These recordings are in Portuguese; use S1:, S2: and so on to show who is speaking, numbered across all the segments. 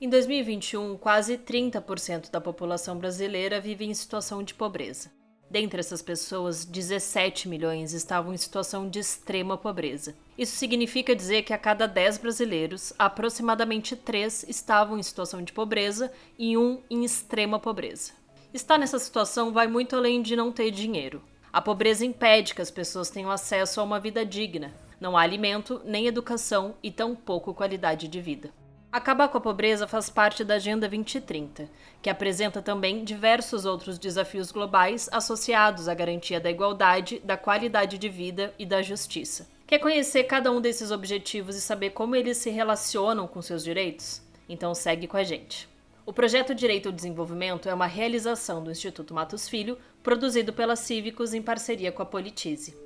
S1: Em 2021, quase 30% da população brasileira vive em situação de pobreza. Dentre essas pessoas, 17 milhões estavam em situação de extrema pobreza. Isso significa dizer que a cada 10 brasileiros, aproximadamente 3 estavam em situação de pobreza e 1 em extrema pobreza. Estar nessa situação vai muito além de não ter dinheiro. A pobreza impede que as pessoas tenham acesso a uma vida digna. Não há alimento, nem educação e tampouco qualidade de vida. Acabar com a pobreza faz parte da Agenda 2030, que apresenta também diversos outros desafios globais associados à garantia da igualdade, da qualidade de vida e da justiça. Quer conhecer cada um desses objetivos e saber como eles se relacionam com seus direitos? Então segue com a gente. O projeto Direito ao Desenvolvimento é uma realização do Instituto Matos Filho, produzido pela Cívicos em parceria com a Politize.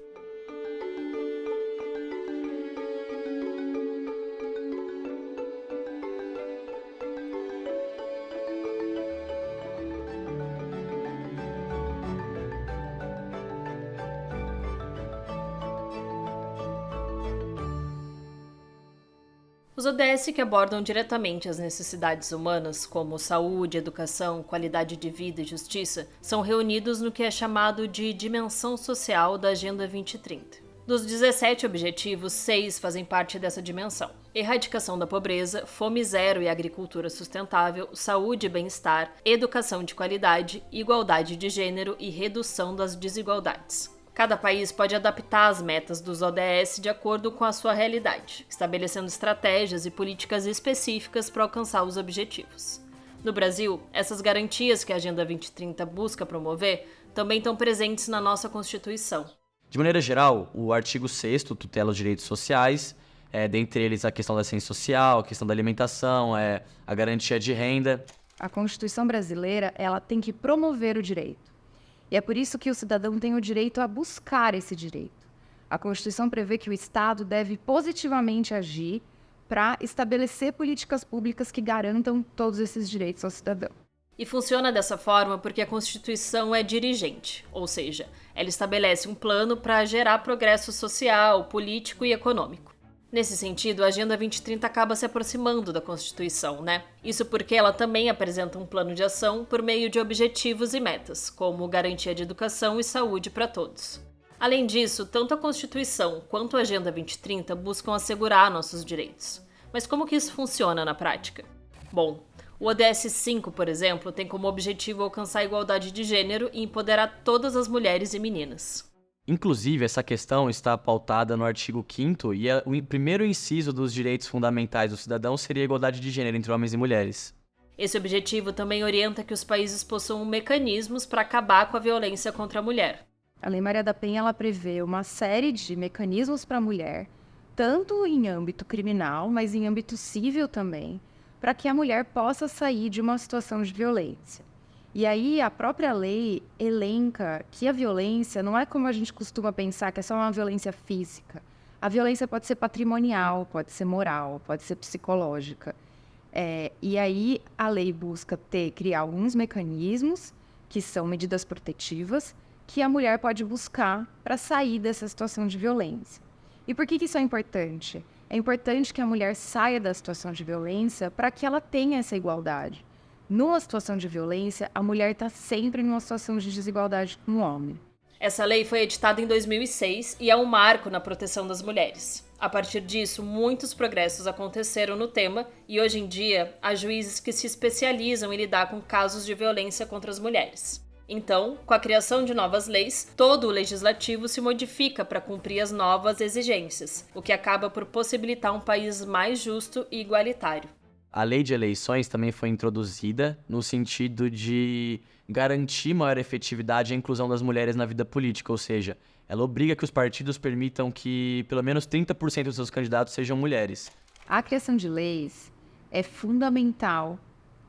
S1: Os ODS que abordam diretamente as necessidades humanas, como saúde, educação, qualidade de vida e justiça, são reunidos no que é chamado de dimensão social da Agenda 2030. Dos 17 objetivos, 6 fazem parte dessa dimensão: erradicação da pobreza, fome zero e agricultura sustentável, saúde e bem-estar, educação de qualidade, igualdade de gênero e redução das desigualdades. Cada país pode adaptar as metas dos ODS de acordo com a sua realidade, estabelecendo estratégias e políticas específicas para alcançar os objetivos. No Brasil, essas garantias que a Agenda 2030 busca promover também estão presentes na nossa Constituição.
S2: De maneira geral, o artigo 6º tutela os direitos sociais, dentre eles a questão da assistência social, a questão da alimentação, a garantia de renda.
S3: A Constituição brasileira, ela tem que promover o direito. E é por isso que o cidadão tem o direito a buscar esse direito. A Constituição prevê que o Estado deve positivamente agir para estabelecer políticas públicas que garantam todos esses direitos ao cidadão.
S1: E funciona dessa forma porque a Constituição é dirigente, ou seja, ela estabelece um plano para gerar progresso social, político e econômico. Nesse sentido, a Agenda 2030 acaba se aproximando da Constituição, né? Isso porque ela também apresenta um plano de ação por meio de objetivos e metas, como garantia de educação e saúde para todos. Além disso, tanto a Constituição quanto a Agenda 2030 buscam assegurar nossos direitos. Mas como que isso funciona na prática? Bom, o ODS 5, por exemplo, tem como objetivo alcançar a igualdade de gênero e empoderar todas as mulheres e meninas.
S2: Inclusive, essa questão está pautada no artigo 5º e o primeiro inciso dos direitos fundamentais do cidadão seria a igualdade de gênero entre homens e mulheres.
S1: Esse objetivo também orienta que os países possuam mecanismos para acabar com a violência contra a mulher.
S3: A Lei Maria da Penha ela prevê uma série de mecanismos para a mulher, tanto em âmbito criminal, mas em âmbito civil também, para que a mulher possa sair de uma situação de violência. E aí a própria lei elenca que a violência não é como a gente costuma pensar, que é só uma violência física. A violência pode ser patrimonial, pode ser moral, pode ser psicológica. E aí a lei busca criar alguns mecanismos, que são medidas protetivas, que a mulher pode buscar para sair dessa situação de violência. E por que isso é importante? É importante que a mulher saia da situação de violência para que ela tenha essa igualdade. Numa situação de violência, a mulher está sempre numa situação de desigualdade com o homem.
S1: Essa lei foi editada em 2006 e é um marco na proteção das mulheres. A partir disso, muitos progressos aconteceram no tema e, hoje em dia, há juízes que se especializam em lidar com casos de violência contra as mulheres. Então, com a criação de novas leis, todo o legislativo se modifica para cumprir as novas exigências, o que acaba por possibilitar um país mais justo e igualitário.
S2: A lei de eleições também foi introduzida no sentido de garantir maior efetividade e a inclusão das mulheres na vida política, ou seja, ela obriga que os partidos permitam que pelo menos 30% dos seus candidatos sejam mulheres.
S3: A criação de leis é fundamental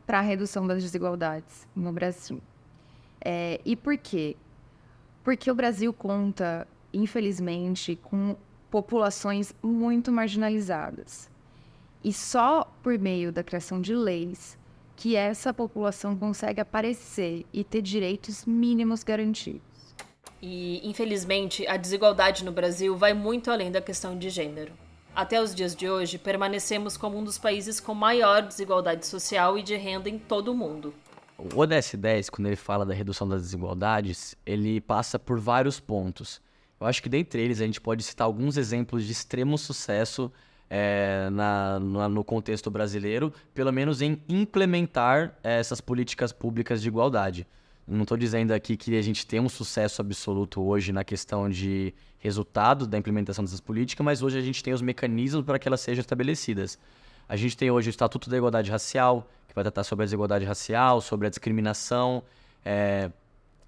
S3: para a redução das desigualdades no Brasil. E por quê? Porque o Brasil conta, infelizmente, com populações muito marginalizadas. E só por meio da criação de leis que essa população consegue aparecer e ter direitos mínimos garantidos.
S1: E, infelizmente, a desigualdade no Brasil vai muito além da questão de gênero. Até os dias de hoje, permanecemos como um dos países com maior desigualdade social e de renda em todo o mundo.
S2: O ODS 10, quando ele fala da redução das desigualdades, ele passa por vários pontos. Eu acho que dentre eles a gente pode citar alguns exemplos de extremo sucesso no contexto brasileiro, pelo menos em implementar essas políticas públicas de igualdade. Não estou dizendo aqui que a gente tem um sucesso absoluto hoje na questão de resultados da implementação dessas políticas, mas hoje a gente tem os mecanismos para que elas sejam estabelecidas. A gente tem hoje o Estatuto da Igualdade Racial, que vai tratar sobre a desigualdade racial, sobre a discriminação,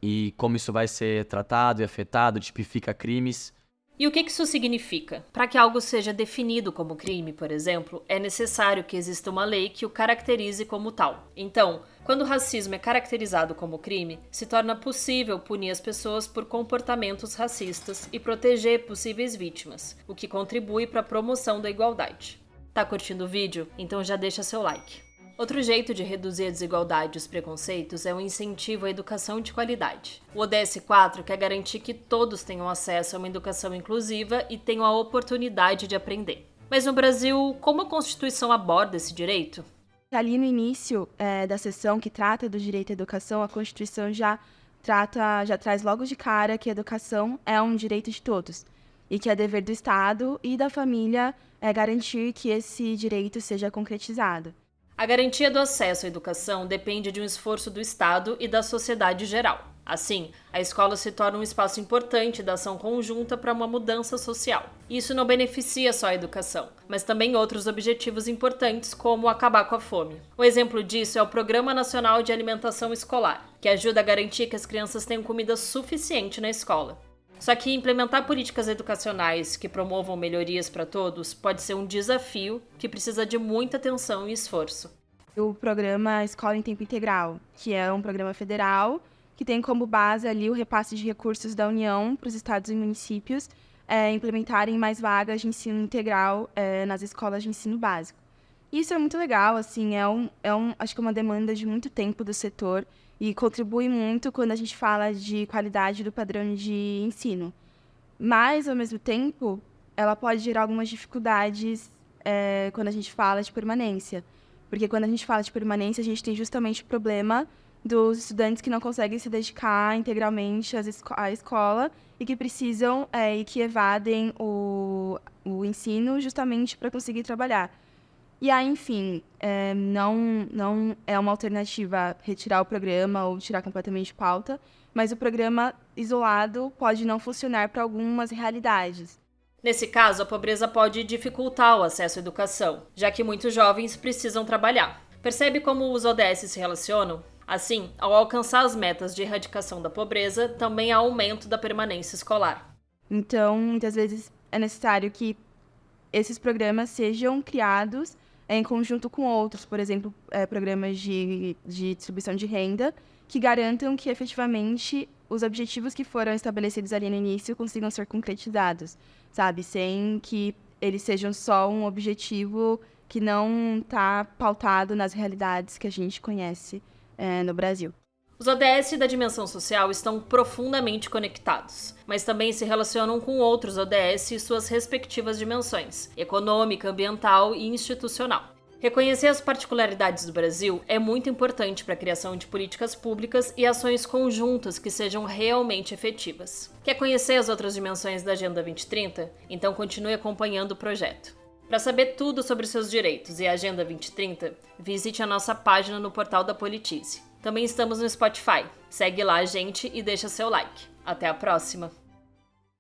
S2: e como isso vai ser tratado e afetado, tipifica crimes.
S1: E o que isso significa? Para que algo seja definido como crime, por exemplo, é necessário que exista uma lei que o caracterize como tal. Então, quando o racismo é caracterizado como crime, se torna possível punir as pessoas por comportamentos racistas e proteger possíveis vítimas, o que contribui para a promoção da igualdade. Tá curtindo o vídeo? Então já deixa seu like. Outro jeito de reduzir a desigualdade e os preconceitos é o incentivo à educação de qualidade. O ODS 4 quer garantir que todos tenham acesso a uma educação inclusiva e tenham a oportunidade de aprender. Mas no Brasil, como a Constituição aborda esse direito?
S4: Ali no início da sessão que trata do direito à educação, a Constituição já traz logo de cara que a educação é um direito de todos e que é dever do Estado e da família garantir que esse direito seja concretizado.
S1: A garantia do acesso à educação depende de um esforço do Estado e da sociedade geral. Assim, a escola se torna um espaço importante da ação conjunta para uma mudança social. Isso não beneficia só a educação, mas também outros objetivos importantes, como acabar com a fome. Um exemplo disso é o Programa Nacional de Alimentação Escolar, que ajuda a garantir que as crianças tenham comida suficiente na escola. Só que implementar políticas educacionais que promovam melhorias para todos pode ser um desafio que precisa de muita atenção e esforço.
S4: O programa Escola em Tempo Integral, que é um programa federal que tem como base ali o repasse de recursos da União para os estados e municípios implementarem mais vagas de ensino integral nas escolas de ensino básico. Isso é muito legal, assim, acho que é uma demanda de muito tempo do setor e contribui muito quando a gente fala de qualidade do padrão de ensino. Mas, ao mesmo tempo, ela pode gerar algumas dificuldades quando a gente fala de permanência. Porque quando a gente fala de permanência, a gente tem justamente o problema dos estudantes que não conseguem se dedicar integralmente à escola e que precisam e que evadem o ensino justamente para conseguir trabalhar. E aí, enfim, não é uma alternativa retirar o programa ou tirar completamente de pauta, mas o programa isolado pode não funcionar para algumas realidades.
S1: Nesse caso, a pobreza pode dificultar o acesso à educação, já que muitos jovens precisam trabalhar. Percebe como os ODS se relacionam? Assim, ao alcançar as metas de erradicação da pobreza, também há aumento da permanência escolar.
S4: Então, muitas vezes é necessário que esses programas sejam criados em conjunto com outros, por exemplo, programas de distribuição de renda, que garantam que, efetivamente, os objetivos que foram estabelecidos ali no início consigam ser concretizados, sabe? Sem que eles sejam só um objetivo que não está pautado nas realidades que a gente conhece no Brasil.
S1: Os ODS da dimensão social estão profundamente conectados, mas também se relacionam com outros ODS e suas respectivas dimensões, econômica, ambiental e institucional. Reconhecer as particularidades do Brasil é muito importante para a criação de políticas públicas e ações conjuntas que sejam realmente efetivas. Quer conhecer as outras dimensões da Agenda 2030? Então continue acompanhando o projeto. Para saber tudo sobre seus direitos e a Agenda 2030, visite a nossa página no portal da Politize. Também estamos no Spotify. Segue lá a gente e deixa seu like. Até a próxima!